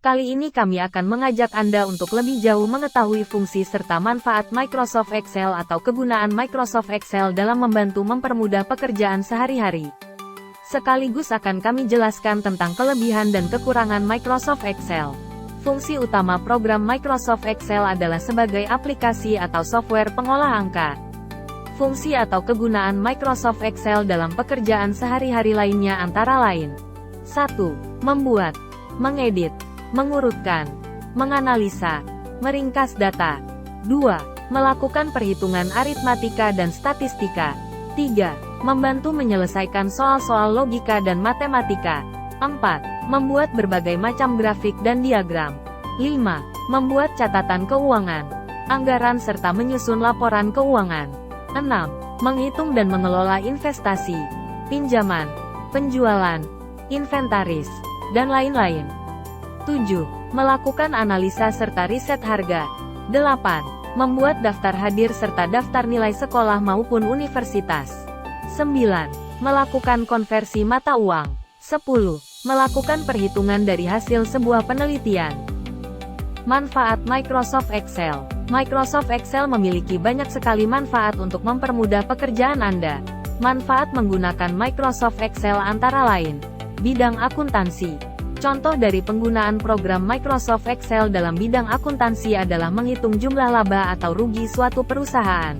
Kali ini kami akan mengajak Anda untuk lebih jauh mengetahui fungsi serta manfaat Microsoft Excel atau kegunaan Microsoft Excel dalam membantu mempermudah pekerjaan sehari-hari. Sekaligus akan kami jelaskan tentang kelebihan dan kekurangan Microsoft Excel. Fungsi utama program Microsoft Excel adalah sebagai aplikasi atau software pengolah angka. Fungsi atau kegunaan Microsoft Excel dalam pekerjaan sehari-hari lainnya antara lain: 1. Membuat, mengedit, mengurutkan, menganalisa, meringkas data. 2. Melakukan perhitungan aritmatika dan statistika. 3. Membantu menyelesaikan soal-soal logika dan matematika. 4. Membuat berbagai macam grafik dan diagram. 5. Membuat catatan keuangan, anggaran serta menyusun laporan keuangan. 6. Menghitung dan mengelola investasi, pinjaman, penjualan, inventaris, dan lain-lain. 7. Melakukan analisa serta riset harga. 8. Membuat daftar hadir serta daftar nilai sekolah maupun universitas. 9. Melakukan konversi mata uang. 10. Melakukan perhitungan dari hasil sebuah penelitian. Manfaat Microsoft Excel. Microsoft Excel memiliki banyak sekali manfaat untuk mempermudah pekerjaan Anda. Manfaat menggunakan Microsoft Excel antara lain: bidang akuntansi. Contoh dari penggunaan program Microsoft Excel dalam bidang akuntansi adalah menghitung jumlah laba atau rugi suatu perusahaan,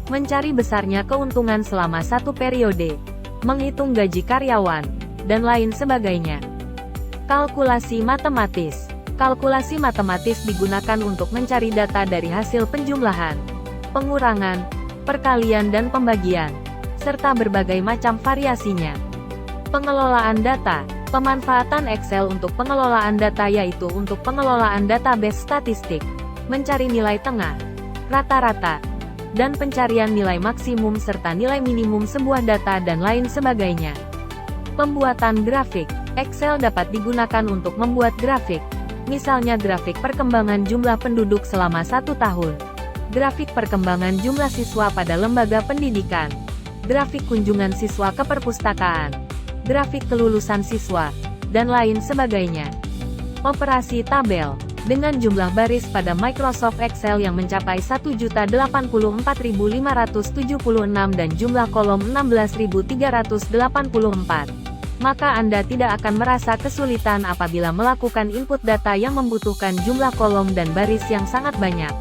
mencari besarnya keuntungan selama satu periode, menghitung gaji karyawan, dan lain sebagainya. Kalkulasi matematis. Kalkulasi matematis digunakan untuk mencari data dari hasil penjumlahan, pengurangan, perkalian dan pembagian, serta berbagai macam variasinya. Pengelolaan data. Pemanfaatan Excel untuk pengelolaan data yaitu untuk pengelolaan database statistik, mencari nilai tengah, rata-rata, dan pencarian nilai maksimum serta nilai minimum sebuah data dan lain sebagainya. Pembuatan grafik. Excel dapat digunakan untuk membuat grafik, misalnya grafik perkembangan jumlah penduduk selama 1 tahun, grafik perkembangan jumlah siswa pada lembaga pendidikan, grafik kunjungan siswa ke perpustakaan, grafik kelulusan siswa, dan lain sebagainya. Operasi tabel. Dengan jumlah baris pada Microsoft Excel yang mencapai 1.084.576 dan jumlah kolom 16.384, maka Anda tidak akan merasa kesulitan apabila melakukan input data yang membutuhkan jumlah kolom dan baris yang sangat banyak.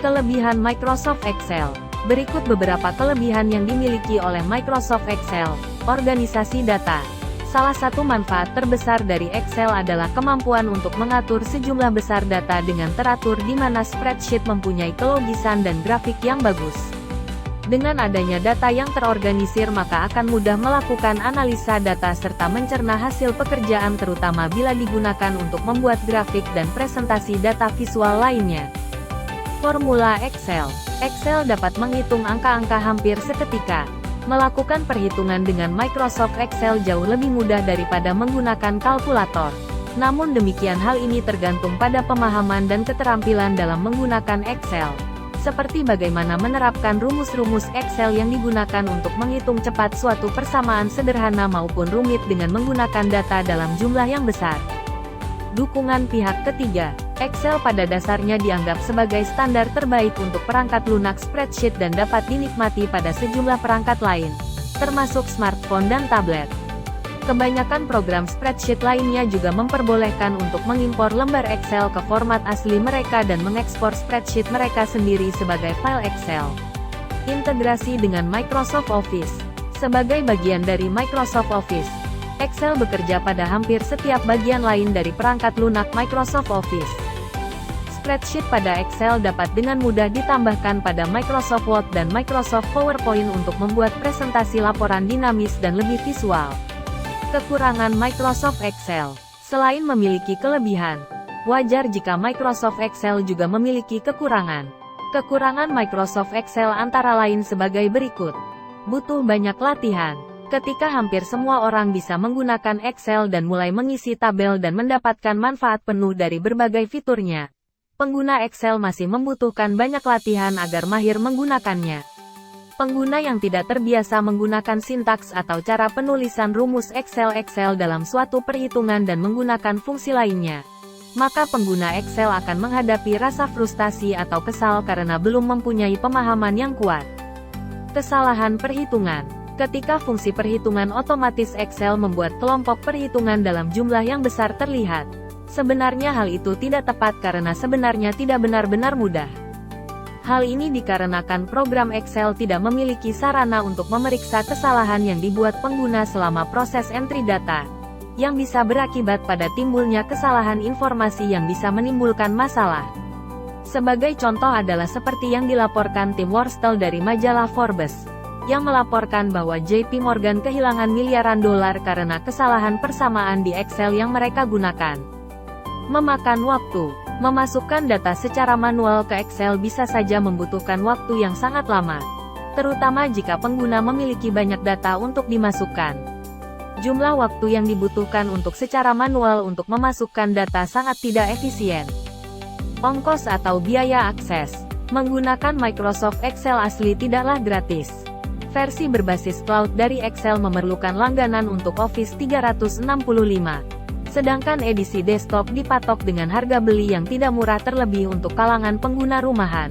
Kelebihan Microsoft Excel. Berikut beberapa kelebihan yang dimiliki oleh Microsoft Excel. Organisasi data. Salah satu manfaat terbesar dari Excel adalah kemampuan untuk mengatur sejumlah besar data dengan teratur di mana spreadsheet mempunyai kelogisan dan grafik yang bagus. Dengan adanya data yang terorganisir maka akan mudah melakukan analisa data serta mencerna hasil pekerjaan terutama bila digunakan untuk membuat grafik dan presentasi data visual lainnya. Formula Excel. Excel dapat menghitung angka-angka hampir seketika. Melakukan perhitungan dengan Microsoft Excel jauh lebih mudah daripada menggunakan kalkulator. Namun demikian hal ini tergantung pada pemahaman dan keterampilan dalam menggunakan Excel. Seperti bagaimana menerapkan rumus-rumus Excel yang digunakan untuk menghitung cepat suatu persamaan sederhana maupun rumit dengan menggunakan data dalam jumlah yang besar. Dukungan pihak ketiga. Excel pada dasarnya dianggap sebagai standar terbaik untuk perangkat lunak spreadsheet dan dapat dinikmati pada sejumlah perangkat lain, termasuk smartphone dan tablet. Kebanyakan program spreadsheet lainnya juga memperbolehkan untuk mengimpor lembar Excel ke format asli mereka dan mengekspor spreadsheet mereka sendiri sebagai file Excel. Integrasi dengan Microsoft Office. Sebagai bagian dari Microsoft Office, Excel bekerja pada hampir setiap bagian lain dari perangkat lunak Microsoft Office. Spreadsheet pada Excel dapat dengan mudah ditambahkan pada Microsoft Word dan Microsoft PowerPoint untuk membuat presentasi laporan dinamis dan lebih visual. Kekurangan Microsoft Excel. Selain memiliki kelebihan, wajar jika Microsoft Excel juga memiliki kekurangan. Kekurangan Microsoft Excel antara lain sebagai berikut. Butuh banyak latihan. Ketika hampir semua orang bisa menggunakan Excel dan mulai mengisi tabel dan mendapatkan manfaat penuh dari berbagai fiturnya, pengguna Excel masih membutuhkan banyak latihan agar mahir menggunakannya. Pengguna yang tidak terbiasa menggunakan sintaks atau cara penulisan rumus Excel dalam suatu perhitungan dan menggunakan fungsi lainnya, maka pengguna Excel akan menghadapi rasa frustasi atau kesal karena belum mempunyai pemahaman yang kuat. Kesalahan perhitungan. Ketika fungsi perhitungan otomatis Excel membuat kelompok perhitungan dalam jumlah yang besar terlihat, sebenarnya hal itu tidak tepat karena sebenarnya tidak benar-benar mudah. Hal ini dikarenakan program Excel tidak memiliki sarana untuk memeriksa kesalahan yang dibuat pengguna selama proses entry data, yang bisa berakibat pada timbulnya kesalahan informasi yang bisa menimbulkan masalah. Sebagai contoh adalah seperti yang dilaporkan tim Worstall dari majalah Forbes, yang melaporkan bahwa JP Morgan kehilangan miliaran dolar karena kesalahan persamaan di Excel yang mereka gunakan. Memakan waktu. Memasukkan data secara manual ke Excel bisa saja membutuhkan waktu yang sangat lama, terutama jika pengguna memiliki banyak data untuk dimasukkan. Jumlah waktu yang dibutuhkan untuk secara manual untuk memasukkan data sangat tidak efisien. Ongkos atau biaya akses. Menggunakan Microsoft Excel asli tidaklah gratis. Versi berbasis cloud dari Excel memerlukan langganan untuk Office 365. Sedangkan edisi desktop dipatok dengan harga beli yang tidak murah terlebih untuk kalangan pengguna rumahan.